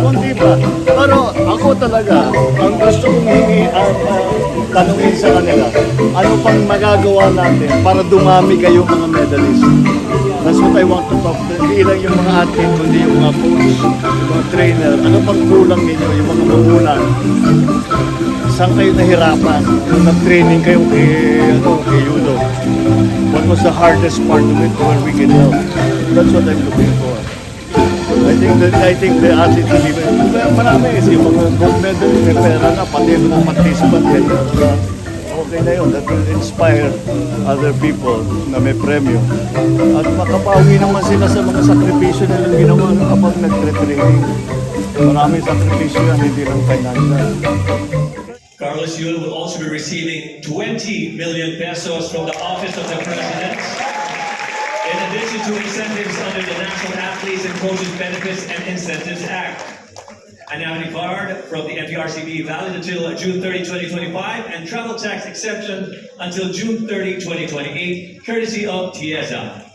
kundi ba? Pero ako talaga, ang gusto kong tanungin sa kanila, ano pang magagawa natin para dumami kayo mga medalist? That's what I want to talk to. Hindi lang yung mga athlete, kundi yung mga coach, yung mga trainer. Ano pang kulang ninyo, yung mga magulang? Saan kayo nahirapan? Nung nag-training kayo kay Judo? What was the hardest part of it where we can help? That's what I'm looking for. I think the athletes will even, marami kasi yung mga gold medal, may pera na, pati yung mga participant, okay na yun. That will inspire other people na may premyo. At makapawi naman sila sa mga sakripisyo nilang ginawa kapag nagtre-training. Maraming sakripisyo yan, hindi lang financial. Carlos Yulo will also be receiving 20 million pesos from the Office of the President, in addition to incentives under the National Athletes and Coaches Benefits and Incentives Act. An annuity card from the NTRCB valid until June 30, 2025, and travel tax exemption until June 30, 2028, courtesy of TIEZA.